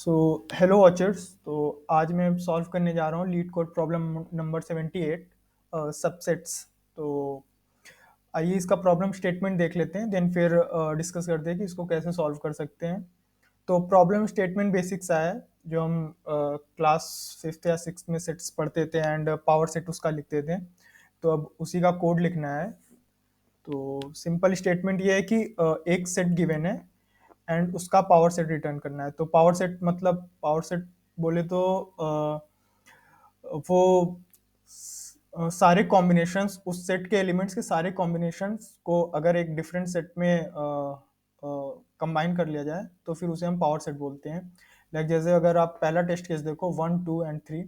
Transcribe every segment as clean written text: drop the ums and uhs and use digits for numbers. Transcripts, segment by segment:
So hello watchers. तो आज मैं सॉल्व करने जा रहा हूँ leet code problem number 78, subsets. तो आइए इसका प्रॉब्लम स्टेटमेंट देख लेते हैं, देन फिर डिस्कस करते हैं कि इसको कैसे सॉल्व कर सकते हैं। तो प्रॉब्लम स्टेटमेंट बेसिक सा है, जो हम क्लास फिफ्थ या सिक्स में सेट्स पढ़ते थे एंड पावर सेट उसका लिखते थे। तो अब उसी का कोड लिखना है। तो सिंपल स्टेटमेंट ये है कि एक सेट गिवन है एंड उसका पावर सेट रिटर्न करना है। तो पावर सेट मतलब पावर सेट बोले तो वो सारे कॉम्बिनेशंस, उस सेट के एलिमेंट्स के सारे कॉम्बिनेशंस को अगर एक डिफरेंट सेट में कंबाइन कर लिया जाए तो फिर उसे हम पावर सेट बोलते हैं। लाइक जैसे अगर आप पहला टेस्ट केस देखो 1 2 एंड 3,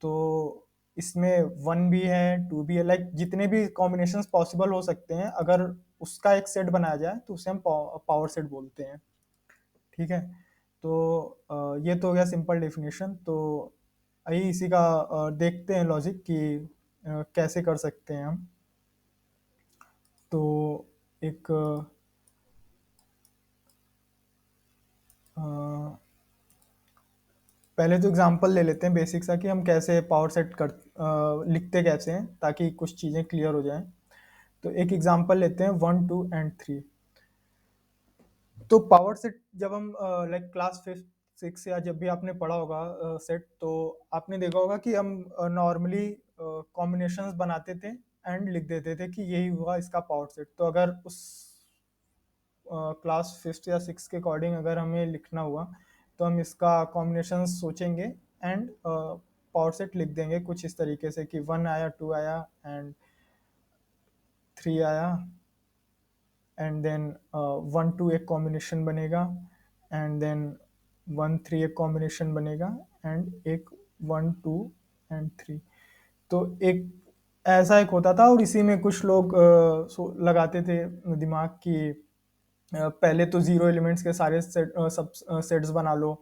तो इसमें 1 भी है 2 भी है, लाइक जितने भी कॉम्बिनेशंस पॉसिबल हो सकते हैं, अगर उसका एक सेट बनाया जाए तो उसे हम पावर सेट बोलते हैं। ठीक है। तो ये तो हो गया सिंपल डेफिनेशन। तो आइए इसी का देखते हैं लॉजिक कि कैसे कर सकते हैं हम। तो एक अ, पहले तो एग्जांपल ले लेते हैं बेसिक सा कि हम कैसे पावर सेट लिखते कैसे हैं, ताकि कुछ चीज़ें क्लियर हो जाएं। तो एक एग्जांपल लेते हैं 1 2 एंड 3। तो पावर सेट जब हम लाइक क्लास फिफ्थ सिक्स या जब भी आपने पढ़ा होगा सेट, तो आपने देखा होगा कि हम नॉर्मली कॉम्बिनेशंस बनाते थे एंड लिख देते थे कि यही हुआ इसका पावर सेट। तो अगर उस क्लास फिफ्थ या सिक्स के अकॉर्डिंग अगर हमें लिखना हुआ तो हम इसका कॉम्बिनेशन सोचेंगे एंड पावर सेट लिख देंगे कुछ इस तरीके से कि 1 आया 2 आया एंड 3 आया, एंड देन 1 2 एक कॉम्बिनेशन बनेगा, एंड देन 1 3 एक कॉम्बिनेशन बनेगा, एंड एक 1 2 एंड 3। तो एक ऐसा एक होता था, और इसी में कुछ लोग लगाते थे दिमाग की पहले तो जीरो एलिमेंट्स के सारे सब सेट्स बना लो,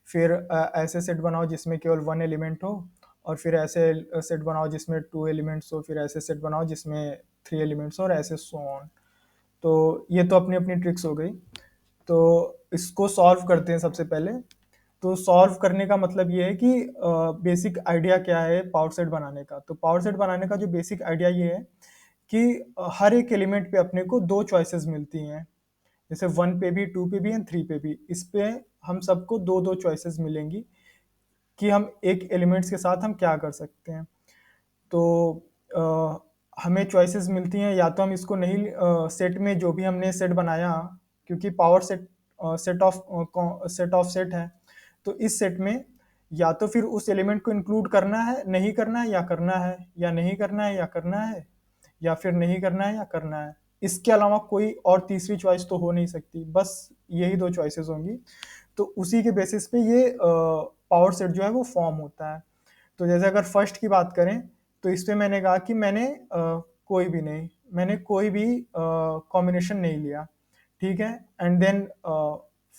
फिर ऐसे सेट बनाओ जिसमें केवल 1 एलिमेंट हो, और फिर ऐसे सेट बनाओ जिसमें 2 एलिमेंट्स हो, फिर ऐसे सेट बनाओ जिसमें 3 एलिमेंट्स हो, और ऐसे सो ऑन। तो ये तो अपनी अपनी ट्रिक्स हो गई। तो इसको सॉल्व करते हैं सबसे पहले। तो सॉल्व करने का मतलब ये है कि बेसिक आइडिया क्या है पावर सेट बनाने का। तो पावर सेट बनाने का जो बेसिक आइडिया ये है कि हर एक एलिमेंट पे अपने को दो चॉइसेस मिलती हैं। जैसे 1 पे भी, 2 पे भी एंड 3 पे भी, इस पे हम सबको दो दो चॉइसेस मिलेंगी कि हम एक एलिमेंट्स के साथ हम क्या कर सकते हैं। तो हमें चॉइसेस मिलती हैं, या तो हम इसको नहीं सेट में जो भी हमने सेट बनाया, क्योंकि power set set of set है, तो इस सेट में या तो फिर उस एलिमेंट को इंक्लूड करना है, नहीं करना है, या करना है, या नहीं करना है या करना है, या फिर नहीं करना है या करना है। इसके अलावा कोई और तीसरी चॉइस तो हो नहीं सकती, बस यही दो चॉइसेस होंगी। तो उसी के बेसिस पे ये पावर सेट जो है वो फॉर्म होता है। तो जैसे अगर फर्स्ट की बात करें, तो इस पे मैंने कहा कि मैंने कोई भी कॉम्बिनेशन नहीं लिया। ठीक है। एंड देन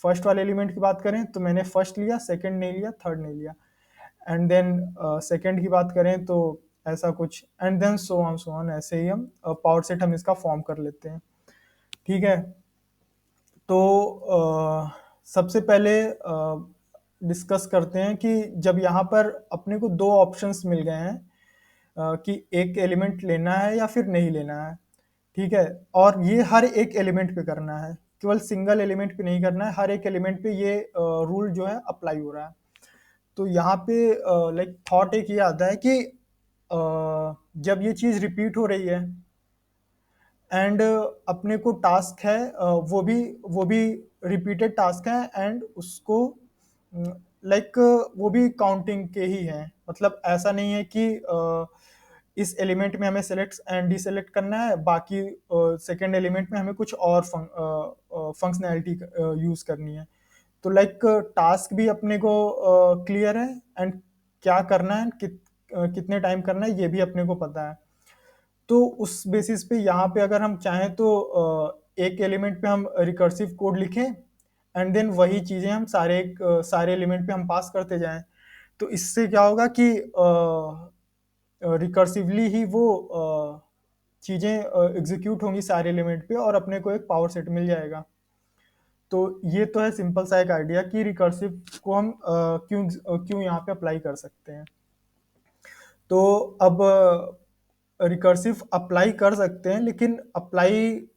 फर्स्ट वाले एलिमेंट की बात करें तो मैंने फर्स्ट लिया, सेकंड नहीं लिया, थर्ड नहीं लिया। एंड देन सेकंड की बात करें तो ऐसा कुछ, एंड देन सो ऑन ऐसे ही हम पावर सेट हम इसका फॉर्म कर लेते हैं। ठीक है। तो सबसे पहले डिस्कस करते हैं कि जब यहाँ पर अपने को दो ऑप्शंस मिल गए हैं कि एक एलिमेंट लेना है या फिर नहीं लेना है। ठीक है। और ये हर एक एलिमेंट पे करना है, केवल सिंगल एलिमेंट पे नहीं करना है, हर एक एलिमेंट पे ये रूल जो है अप्लाई हो रहा है। तो यहाँ पे लाइक थॉट एक ये आता है कि जब ये चीज़ रिपीट हो रही है एंड अपने को टास्क है, वो भी रिपीटेड टास्क है, एंड उसको लाइक वो भी काउंटिंग के ही है। मतलब ऐसा नहीं है कि इस एलिमेंट में हमें सेलेक्ट एंड डिसेलेक्ट करना है, बाकी सेकेंड एलिमेंट में हमें कुछ और फंक्शनैलिटी यूज करनी है। तो लाइक टास्क भी अपने को क्लियर है, एंड क्या करना है, कितने टाइम करना है, ये भी अपने को पता है। तो उस बेसिस पे यहाँ पे अगर हम चाहें तो एक एलिमेंट पे हम रिकर्सिव कोड लिखें, एंड देन वही चीजें हम सारे एलिमेंट पे हम पास करते जाएं। तो इससे क्या होगा कि रिकर्सिवली ही वो चीजें एग्जीक्यूट होंगी सारे एलिमेंट पे, और अपने को एक पावर सेट मिल जाएगा। तो ये तो है सिंपल सा एक आइडिया कि रिकर्सिव को हम क्यों यहाँ पे अप्लाई कर सकते हैं। तो अब रिकर्सिव अप्लाई कर सकते हैं, लेकिन अप्लाई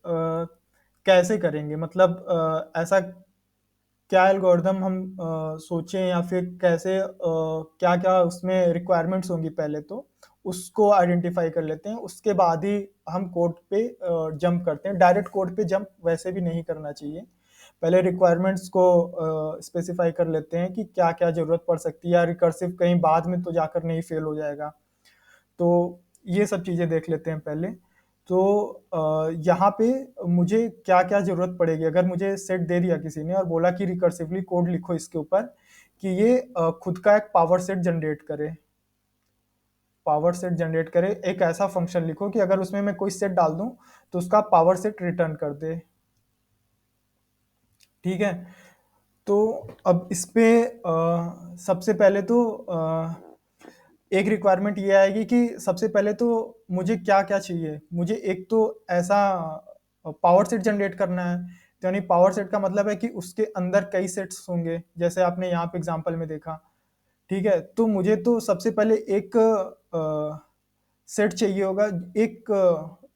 कैसे करेंगे, मतलब ऐसा क्या एल्गोरिदम हम सोचें, या फिर कैसे क्या क्या उसमें रिक्वायरमेंट्स होंगी, पहले तो उसको आइडेंटिफाई कर लेते हैं, उसके बाद ही हम कोड पे जंप करते हैं। डायरेक्ट कोड पे जंप वैसे भी नहीं करना चाहिए, पहले रिक्वायरमेंट्स को स्पेसिफाई कर लेते हैं कि क्या क्या ज़रूरत पड़ सकती है, या रिकर्सिव कहीं बाद में तो जाकर नहीं फेल हो जाएगा। तो ये सब चीज़ें देख लेते हैं पहले। तो यहाँ पे मुझे क्या क्या ज़रूरत पड़ेगी, अगर मुझे सेट दे दिया किसी ने और बोला कि रिकर्सिवली कोड लिखो इसके ऊपर कि ये खुद का एक पावर सेट जनरेट करे, एक ऐसा फंक्शन लिखो कि अगर उसमें मैं कोई सेट डाल दूं तो उसका पावर सेट रिटर्न कर दे। ठीक है, तो अब इस पे सबसे पहले तो एक रिक्वायरमेंट ये आएगी कि सबसे पहले तो मुझे क्या क्या चाहिए। मुझे एक तो ऐसा पावर सेट जनरेट करना है, तो यानी पावर सेट का मतलब है कि उसके अंदर कई सेट्स होंगे, जैसे आपने यहाँ पे एग्जांपल में देखा। ठीक है, तो मुझे तो सबसे पहले एक सेट चाहिए होगा, एक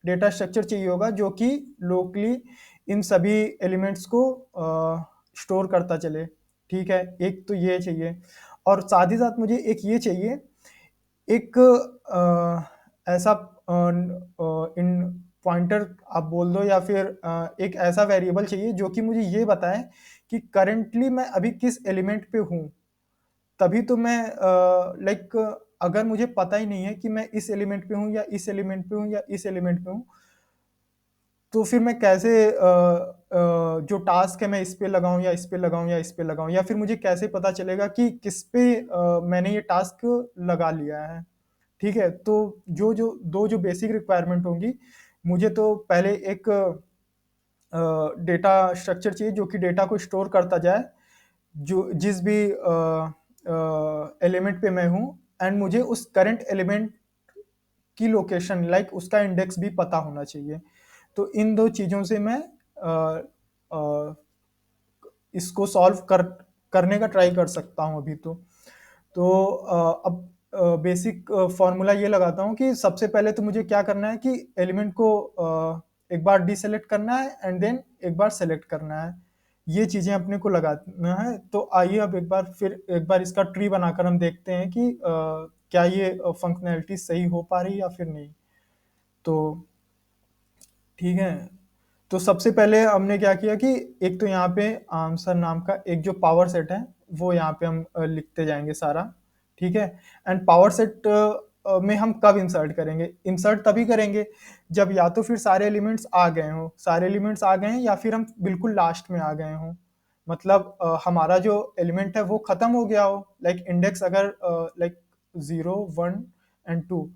डेटा स्ट्रक्चर चाहिए होगा जो कि लोकली इन सभी एलिमेंट्स को स्टोर करता चले। ठीक है, एक तो ये चाहिए, और साथ ही साथ मुझे एक ये चाहिए, एक ऐसा इन पॉइंटर आप बोल दो, या फिर एक ऐसा वेरिएबल चाहिए जो कि मुझे ये बताए कि करंटली मैं अभी किस एलिमेंट पे हूँ। तभी तो मैं लाइक, अगर मुझे पता ही नहीं है कि मैं इस एलिमेंट पे हूँ या इस एलिमेंट पे हूँ या इस एलिमेंट पे हूँ, तो फिर मैं कैसे जो टास्क है मैं इस पे लगाऊं या इस पे लगाऊं या इस पे लगाऊं, या फिर मुझे कैसे पता चलेगा कि किस पे मैंने ये टास्क लगा लिया है। ठीक है, तो जो जो दो जो बेसिक रिक्वायरमेंट होंगी, मुझे तो पहले एक डेटा स्ट्रक्चर चाहिए जो कि डेटा को स्टोर करता जाए, जो जिस भी एलिमेंट पे मैं हूँ, एंड मुझे उस करंट एलिमेंट की लोकेशन, लाइक उसका इंडेक्स भी पता होना चाहिए। तो इन दो चीज़ों से मैं अ, अ, इसको सॉल्व करने का ट्राई कर सकता हूँ अभी तो अब बेसिक फॉर्मूला ये लगाता हूँ कि सबसे पहले तो मुझे क्या करना है कि एलिमेंट को एक बार डिसेलेक्ट करना है एंड देन एक बार सेलेक्ट करना है। ये चीज़ें अपने को लगाना है। तो आइए अब एक बार इसका ट्री बनाकर हम देखते हैं कि क्या ये फंक्शनैलिटी सही हो पा रही है या फिर नहीं। तो ठीक है, तो सबसे पहले हमने क्या किया कि एक तो यहाँ पे आंसर नाम का एक जो पावर सेट है वो यहाँ पे हम लिखते जाएंगे सारा। ठीक है, एंड पावर सेट में हम कब इंसर्ट करेंगे, इंसर्ट तभी करेंगे जब या तो फिर सारे एलिमेंट्स आ गए हों, सारे एलिमेंट्स आ गए हैं, या फिर हम बिल्कुल लास्ट में आ गए हों। मतलब हमारा जो एलिमेंट है वो खत्म हो गया हो, लाइक इंडेक्स अगर लाइक 0 1 and 2,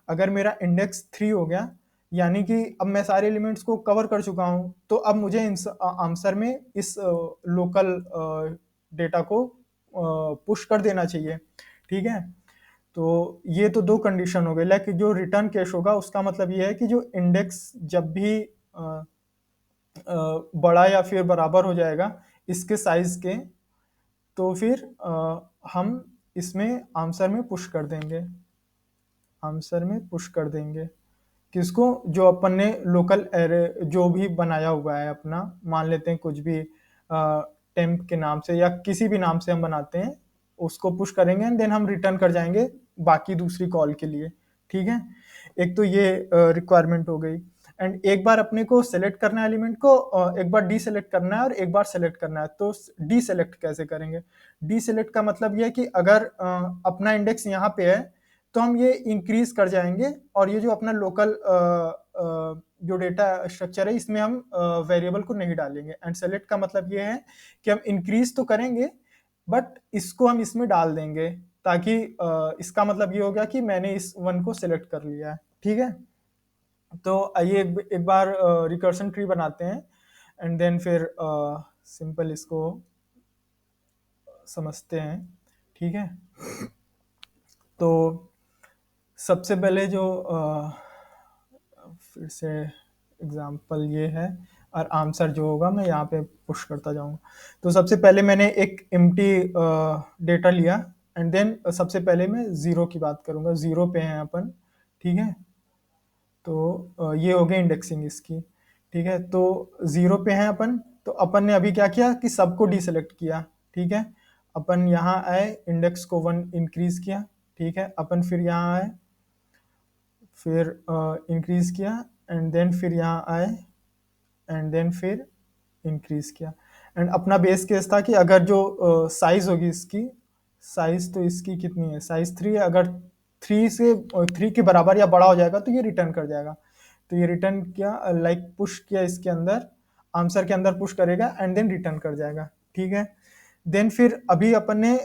अगर मेरा इंडेक्स 3 हो गया, यानी कि अब मैं सारे एलिमेंट्स को कवर कर चुका हूँ, तो अब मुझे आंसर में इस लोकल डेटा को पुश कर देना चाहिए। ठीक है, तो ये तो दो कंडीशन हो गई। लाइक जो रिटर्न केस होगा उसका मतलब ये है कि जो इंडेक्स जब भी बड़ा या फिर बराबर हो जाएगा इसके साइज के, तो फिर हम इसमें आंसर में पुश कर देंगे, आंसर में पुश कर देंगे किसको, जो अपन ने लोकल एरे जो भी बनाया हुआ है अपना, मान लेते हैं कुछ भी टेम्प के नाम से या किसी भी नाम से हम बनाते हैं, उसको पुश करेंगे एंड देन हम रिटर्न कर जाएंगे बाकी दूसरी कॉल के लिए। ठीक है, एक तो ये रिक्वायरमेंट हो गई। एंड एक बार अपने को सेलेक्ट करना है एलिमेंट को, एक बार डी सेलेक्ट करना है और एक बार सेलेक्ट करना है। तो डी सेलेक्ट कैसे करेंगे, डी सेलेक्ट का मतलब ये है कि अगर अपना इंडेक्स यहाँ पे है तो हम ये इंक्रीज कर जाएंगे, और ये जो अपना लोकल जो डेटा स्ट्रक्चर है इसमें हम वेरिएबल को नहीं डालेंगे। एंड सेलेक्ट का मतलब ये है कि हम इंक्रीज तो करेंगे बट इसको हम इसमें डाल देंगे, ताकि इसका मतलब ये हो गया कि मैंने इस वन को सिलेक्ट कर लिया है। ठीक है, तो आइए एक बार रिकर्सन ट्री बनाते हैं एंड देन फिर सिंपल इसको समझते हैं। ठीक है, तो सबसे पहले जो फिर से एग्जांपल ये है, और आंसर जो होगा मैं यहाँ पे पुश करता जाऊंगा। तो सबसे पहले मैंने एक एम्प्टी डेटा लिया, एंड देन सबसे पहले मैं जीरो की बात करूंगा, जीरो पे हैं अपन, ठीक है। तो ये हो गया इंडेक्सिंग इसकी, ठीक है। तो जीरो पे हैं अपन, तो अपन ने अभी क्या किया कि सबको डीसेलेक्ट किया, ठीक है। अपन यहाँ आए, इंडेक्स को 1 इंक्रीज किया, ठीक है। अपन फिर यहाँ आए, फिर इंक्रीज किया, एंड देन फिर यहाँ आए, एंड देन फिर इंक्रीज किया। एंड अपना बेस केस था कि अगर जो साइज होगी इसकी, साइज तो इसकी कितनी है, साइज 3 है, अगर 3 से 3 के बराबर या बड़ा हो जाएगा तो ये रिटर्न कर जाएगा। तो ये रिटर्न किया, लाइक पुश किया इसके अंदर, आंसर के अंदर पुश करेगा, एंड देन रिटर्न कर जाएगा, ठीक है। देन फिर अभी अपन ने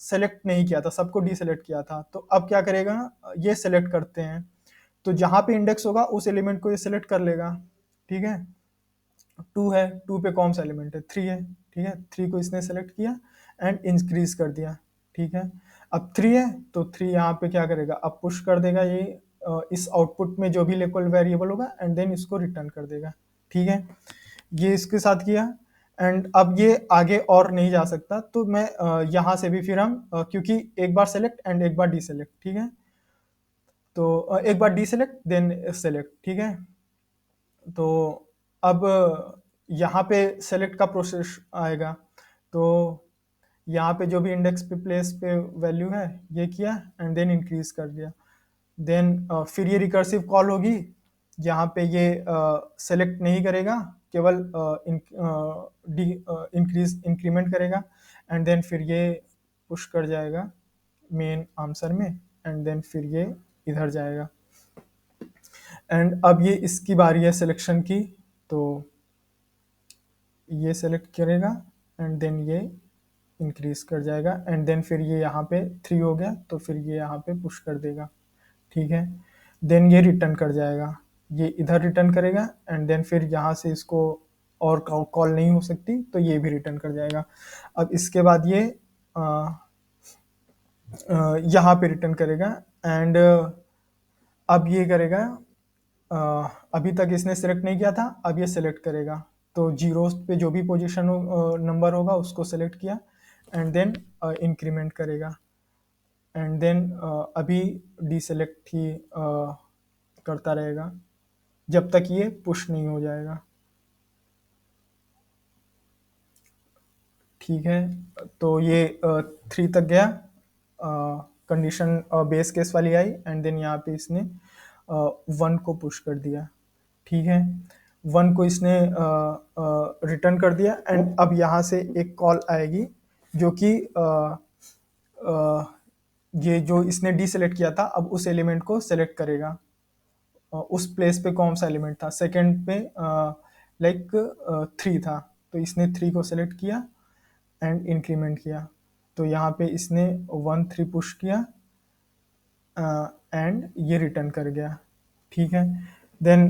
सेलेक्ट नहीं किया था, सबको डीसेलेक्ट किया था, तो अब क्या करेगा, ये सेलेक्ट करते हैं। तो जहां पे इंडेक्स होगा उस एलिमेंट को ये सिलेक्ट कर लेगा, ठीक है। 2 है, 2 पे कौन सा एलिमेंट है, 3 है, ठीक है। 3 को इसने सेलेक्ट किया एंड इंक्रीज कर दिया, ठीक है। अब 3 है तो 3 यहाँ पे क्या करेगा, अब पुश कर देगा ये इस आउटपुट में जो भी लोकल वेरिएबल होगा, एंड देन इसको रिटर्न कर देगा, ठीक है। ये इसके साथ किया, एंड अब ये आगे और नहीं जा सकता, तो मैं यहाँ से भी फिर हम क्योंकि एक बार सेलेक्ट एंड एक बार डीसेलेक्ट, ठीक है। तो एक बार डीसेलेक्ट देन सेलेक्ट, ठीक है। तो अब यहाँ पे सेलेक्ट का प्रोसेस आएगा, तो यहाँ पे जो भी इंडेक्स पे प्लेस पे वैल्यू है ये किया, एंड देन इंक्रीज कर दिया। देन फिर ये रिकर्सिव कॉल होगी, यहाँ पे ये सेलेक्ट नहीं करेगा, केवल इंक्रीज इंक्रीमेंट करेगा, एंड देन फिर ये पुश कर जाएगा मेन आंसर में, एंड देन फिर ये इधर जाएगा। एंड अब ये इसकी बारी है सिलेक्शन की, तो ये सेलेक्ट करेगा, एंड देन ये इंक्रीज कर जाएगा, एंड देन फिर ये यहाँ पे 3 हो गया, तो फिर ये यहाँ पे पुश कर देगा, ठीक है। देन ये रिटर्न कर जाएगा, ये इधर रिटर्न करेगा, एंड देन फिर यहाँ से इसको और कॉल नहीं हो सकती, तो ये भी रिटर्न कर जाएगा। अब इसके बाद ये यहाँ पे रिटर्न करेगा, एंड अब ये करेगा, अभी तक इसने सेलेक्ट नहीं किया था, अब ये सेलेक्ट करेगा, तो जीरो पे जो भी पोजीशन नंबर होगा उसको सेलेक्ट किया, एंड देन इंक्रीमेंट करेगा, एंड देन अभी डीसेलेक्ट ही करता रहेगा जब तक ये पुश नहीं हो जाएगा, ठीक है। तो ये 3 तक गया, कंडीशन बेस केस वाली आई, एंड देन यहाँ पे इसने 1 को पुश कर दिया, ठीक है। 1 को इसने रिटर्न कर दिया, एंड अब यहाँ से एक कॉल आएगी जो कि ये जो इसने डीसेलेक्ट किया था, अब उस एलिमेंट को सेलेक्ट करेगा, उस प्लेस पे कौन सा एलिमेंट था, सेकंड पे लाइक 3 था, तो इसने 3 को सेलेक्ट किया एंड इंक्रीमेंट किया, तो यहाँ पे इसने 1 3 पुश किया, एंड ये रिटर्न कर गया, ठीक है। देन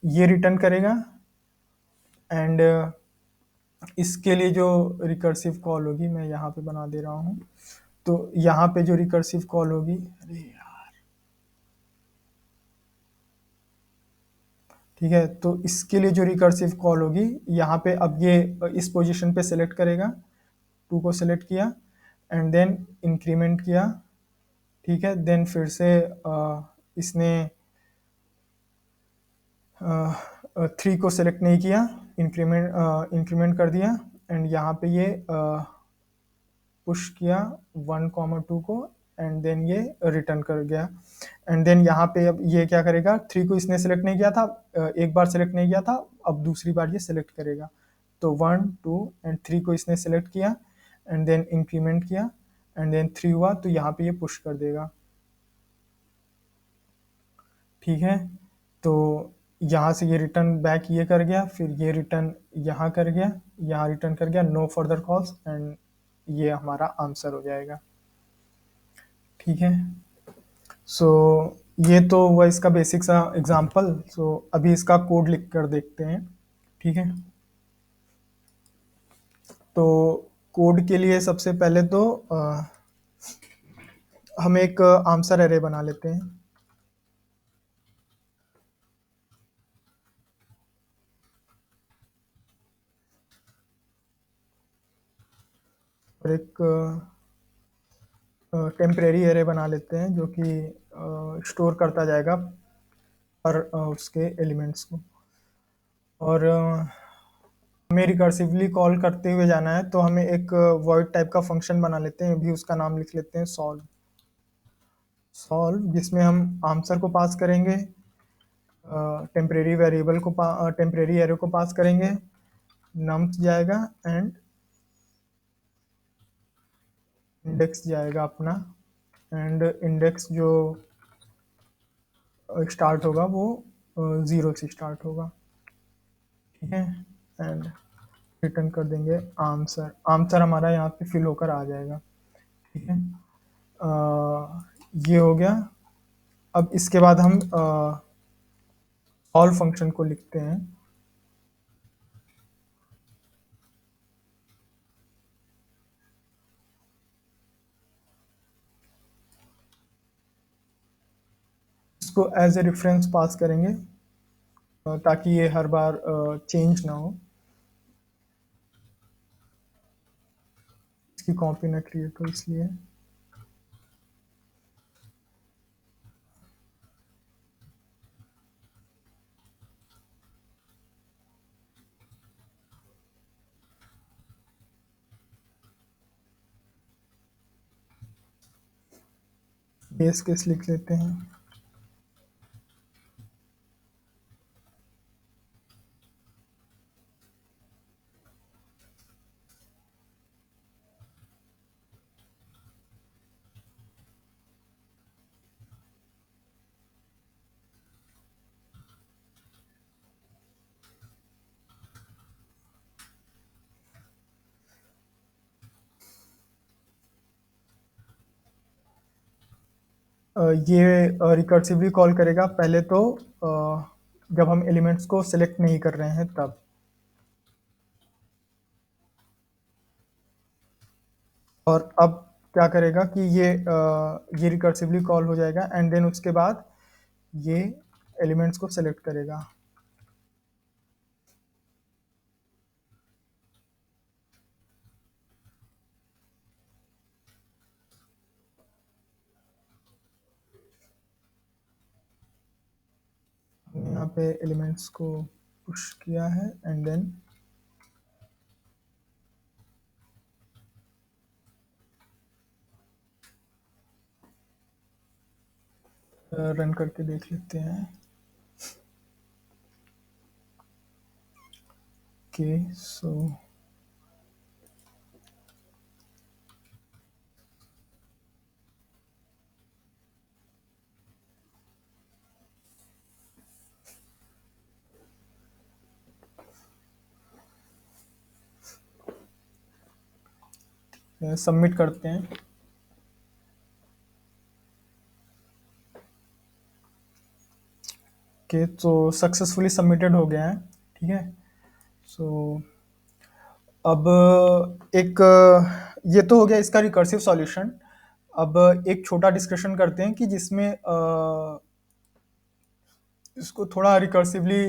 ये रिटर्न करेगा, एंड इसके लिए जो रिकर्सिव कॉल होगी मैं यहाँ पे बना दे रहा हूँ, तो यहाँ पे जो रिकर्सिव कॉल होगी, अरे यार, ठीक है। तो इसके लिए जो रिकर्सिव कॉल होगी, यहाँ पे अब ये इस पोजीशन पे सेलेक्ट करेगा, 2 को सेलेक्ट किया, एंड देन इंक्रीमेंट किया, ठीक है। देन फिर से इसने 3 को सेलेक्ट नहीं किया, इंक्रीमेंट कर दिया, एंड यहाँ पे ये पुश किया 1 2 को, एंड देन ये रिटर्न कर गया, एंड देन यहाँ पे अब ये क्या करेगा, 3 को इसने सेलेक्ट नहीं किया था, एक बार सेलेक्ट नहीं किया था, अब दूसरी बार ये सेलेक्ट करेगा, तो 1 2 एंड 3 को इसने सेलेक्ट किया, एंड देन इंक्रीमेंट किया, एंड देन 3 हुआ, तो यहाँ पे ये पुश कर देगा, ठीक है। तो यहाँ से ये रिटर्न बैक ये कर गया, फिर ये रिटर्न यहाँ कर गया, यहाँ रिटर्न कर गया, नो फर्दर कॉल्स, एंड ये हमारा आंसर हो जाएगा, ठीक है। सो ये तो हुआ इसका बेसिक सा एग्जांपल। सो अभी इसका कोड लिख कर देखते हैं, ठीक है। तो कोड के लिए सबसे पहले तो हम एक आंसर एरे बना लेते हैं, और एक टेम्परेरी एरे बना लेते हैं जो कि स्टोर करता जाएगा पर उसके एलिमेंट्स को। और हमें रिकर्सिवली कॉल करते हुए जाना है तो हमें एक वॉइड टाइप का फंक्शन बना लेते हैं, भी उसका नाम लिख लेते हैं सॉल्व। सॉल्व जिसमें हम आंसर को पास करेंगे, टेम्परेरी वेरिएबल को टेम्परेरी एरे को पास करेंगे, नम्स जाएगा एंड इंडेक्स जाएगा अपना। एंड इंडेक्स जो स्टार्ट होगा वो 0 से स्टार्ट होगा, ठीक है। एंड रिटर्न कर देंगे आंसर। आंसर हमारा यहाँ पे फिल होकर आ जाएगा, ठीक है। ये हो गया। अब इसके बाद हम ऑल फंक्शन को लिखते हैं। इसको एज ए रेफरेंस पास करेंगे ताकि ये हर बार चेंज ना हो, इसकी कॉपी ना क्रिएट हो इसलिए। बेस केस लिख लेते हैं। ये रिकर्सिवली कॉल करेगा पहले तो जब हम एलिमेंट्स को सिलेक्ट नहीं कर रहे हैं तब। और अब क्या करेगा कि ये रिकर्सिवली कॉल हो जाएगा एंड देन उसके बाद ये एलिमेंट्स को सिलेक्ट करेगा। हमने यहाँ पे एलिमेंट्स को पुश किया है एंड देन रन करके देख लेते हैं। ओके सो सबमिट करते हैं। ओके तो सक्सेसफुली सबमिटेड हो गया है, ठीक है। सो अब एक ये तो हो गया इसका रिकर्सिव सॉल्यूशन। अब एक छोटा डिस्कशन करते हैं कि जिसमें इसको थोड़ा रिकर्सिवली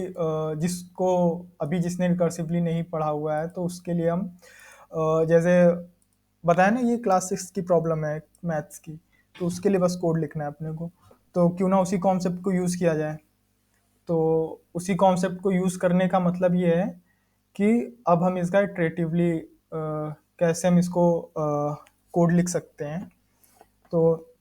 जिसको अभी जिसने रिकर्सिवली नहीं पढ़ा हुआ है तो उसके लिए हम जैसे बताया ना ये क्लास 6 की प्रॉब्लम है मैथ्स की, तो उसके लिए बस कोड लिखना है अपने को। तो क्यों ना उसी कॉन्सेप्ट को यूज़ किया जाए। तो उसी कॉन्सेप्ट को यूज़ करने का मतलब ये है कि अब हम इसका इटरेटिवली कैसे हम इसको कोड लिख सकते हैं। तो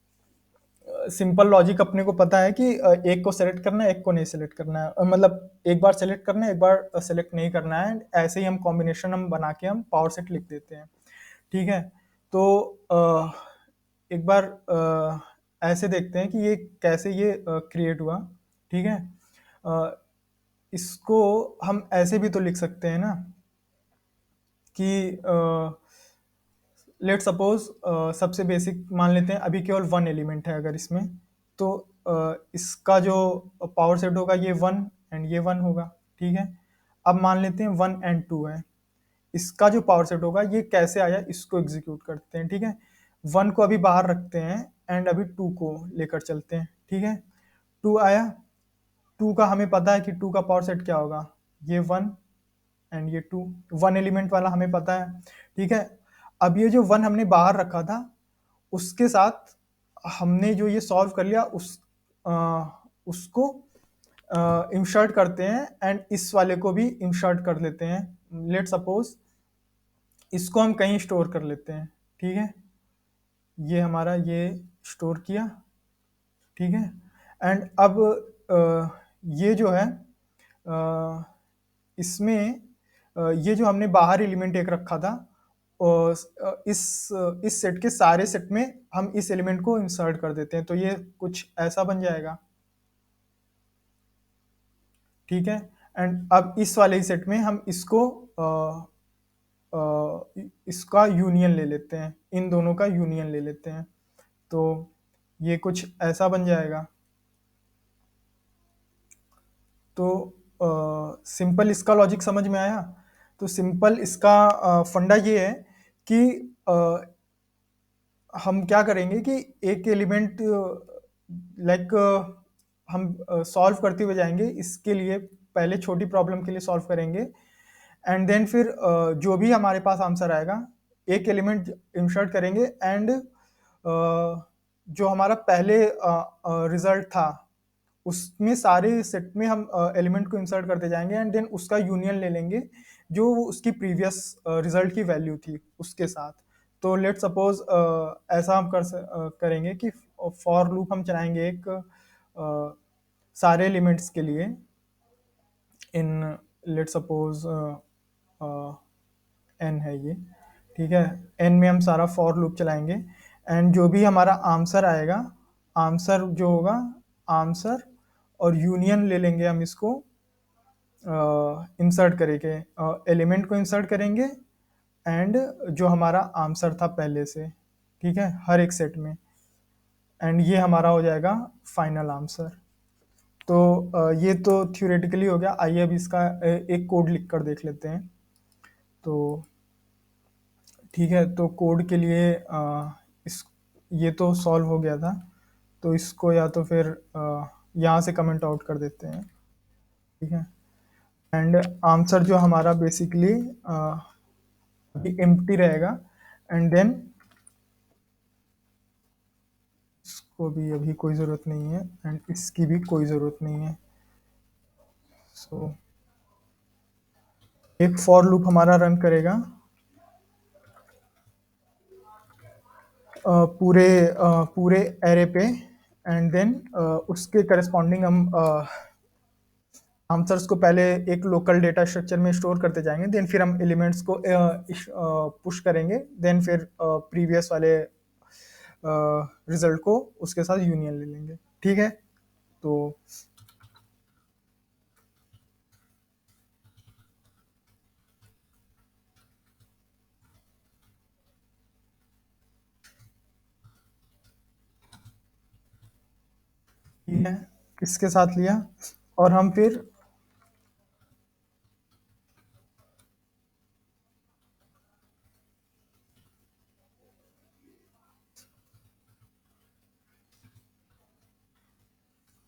सिंपल लॉजिक अपने को पता है कि एक को सेलेक्ट करना है, एक को नहीं सेलेक्ट करना है, मतलब एक बार सेलेक्ट करना है, एक बार सेलेक्ट नहीं करना है। ऐसे ही हम कॉम्बिनेशन हम बना के हम पावर सेट लिख देते हैं, ठीक है। तो एक बार ऐसे देखते हैं कि ये कैसे ये क्रिएट हुआ, ठीक है। अ, इसको हम ऐसे भी तो लिख सकते हैं ना कि लेट सपोज सबसे बेसिक मान लेते हैं अभी केवल वन एलिमेंट है अगर इसमें, तो इसका जो पावर सेट होगा ये वन एंड ये वन होगा, ठीक है। अब मान लेते हैं वन एंड टू है, इसका जो पावर सेट होगा ये कैसे आया इसको एग्जीक्यूट करते हैं, ठीक है। वन को अभी बाहर रखते हैं एंड अभी टू को लेकर चलते हैं, ठीक है। टू आया, टू का हमें पता है कि टू का पावर सेट क्या होगा, ये वन एंड ये टू, वन एलिमेंट वाला हमें पता है, ठीक है। अब ये जो 1 हमने बाहर रखा था, उसके साथ हमने जो ये सॉल्व कर लिया अ, उसको इंसर्ट करते हैं एंड इस वाले को भी इंसर्ट कर लेते हैं। लेट सपोज इसको हम कहीं स्टोर कर लेते हैं, ठीक है। ये हमारा ये स्टोर किया, ठीक है। एंड अब ये जो है अ, इसमें ये जो हमने बाहर एलिमेंट एक रखा था, इस सेट के सारे सेट में हम इस एलिमेंट को इंसर्ट कर देते हैं, तो ये कुछ ऐसा बन जाएगा, ठीक है। एंड अब इस वाले सेट में हम इसको इसका यूनियन ले लेते हैं, इन दोनों का यूनियन ले लेते हैं, तो ये कुछ ऐसा बन जाएगा। तो सिंपल इसका लॉजिक समझ में आया। तो सिंपल इसका फंडा ये है कि हम क्या करेंगे कि एक एलिमेंट लाइक हम सॉल्व करते हुए जाएंगे, इसके लिए पहले छोटी प्रॉब्लम के लिए सॉल्व करेंगे एंड देन फिर जो भी हमारे पास आंसर आएगा एक एलिमेंट इंसर्ट करेंगे एंड जो हमारा पहले रिजल्ट था उसमें सारे सेट में हम एलिमेंट को इंसर्ट करते जाएंगे एंड देन उसका यूनियन ले लेंगे जो उसकी प्रीवियस रिजल्ट की वैल्यू थी उसके साथ। तो लेट सपोज ऐसा हम करेंगे कि फॉर लूप हम चलाएंगे एक सारे एलिमेंट्स के लिए इन लेट सपोज एन है ये, ठीक है। एन में हम सारा फॉर लूप चलाएंगे एंड जो भी हमारा आंसर आएगा, आंसर जो होगा आंसर और यूनियन ले लेंगे हम इसको इंसर्ट करेंगे, एलिमेंट को इंसर्ट करेंगे एंड जो हमारा आंसर था पहले से, ठीक है, हर एक सेट में, एंड ये हमारा हो जाएगा फाइनल आंसर। तो ये तो थ्योरेटिकली हो गया। आइए अब इसका एक कोड लिख कर देख लेते हैं। तो ठीक है, तो कोड के लिए इस ये तो सॉल्व हो गया था, तो इसको या तो फिर यहाँ से कमेंट आउट कर देते हैं, ठीक है। एंड आंसर जो हमारा बेसिकली एम्प्टी रहेगा एंड देन इसको भी अभी कोई ज़रूरत नहीं है एंड इसकी भी कोई ज़रूरत नहीं है। सो एक फॉर लूप हमारा रन करेगा पूरे एरे पे एंड देन उसके करस्पॉन्डिंग हम आंसर्स को पहले एक लोकल डेटा स्ट्रक्चर में स्टोर करते जाएंगे, देन फिर हम एलिमेंट्स को पुश करेंगे, देन फिर प्रीवियस वाले रिजल्ट को उसके साथ यूनियन ले लेंगे, ठीक है। तो ठीक है, किसके साथ लिया और हम फिर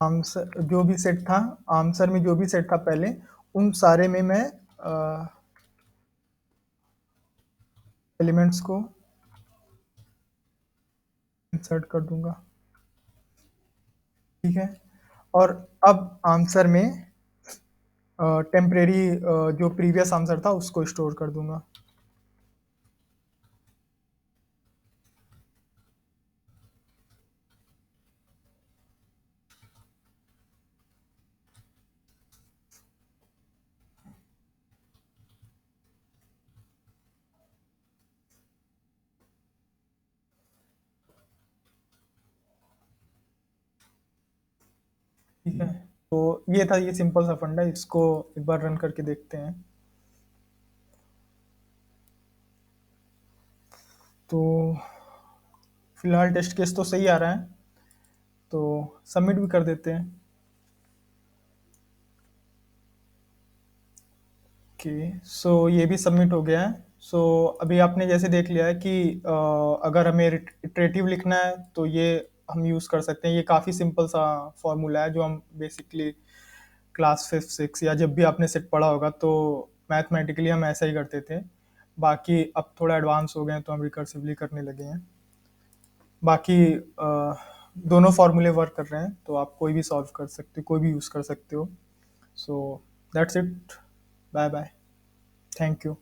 आंसर जो भी सेट था, आंसर में जो भी सेट था पहले, उन सारे में मैं एलिमेंट्स को इंसर्ट कर दूंगा, ठीक है। और अब आंसर में टेम्परेरी जो प्रीवियस आंसर था उसको स्टोर कर दूंगा, ठीक है। तो ये था, ये सिंपल सा फंडा, इसको एक बार रन करके देखते हैं। तो फिलहाल टेस्ट केस तो सही आ रहा है, तो सबमिट भी कर देते हैं। ओके, सो ये भी सबमिट हो गया है। सो अभी आपने जैसे देख लिया है कि अगर हमें इटरेटिव लिखना है तो ये हम यूज़ कर सकते हैं। ये काफ़ी सिंपल सा फॉर्मूला है जो हम बेसिकली क्लास 5 6 या जब भी आपने सेट पढ़ा होगा तो मैथमेटिकली हम ऐसा ही करते थे। बाकी अब थोड़ा एडवांस हो गए हैं तो हम रिकर्सिवली करने लगे हैं। बाकी दोनों फॉर्मूले वर्क कर रहे हैं, तो आप कोई भी सॉल्व कर सकते हो, कोई भी यूज़ कर सकते हो। So that's it. Bye bye. Thank you.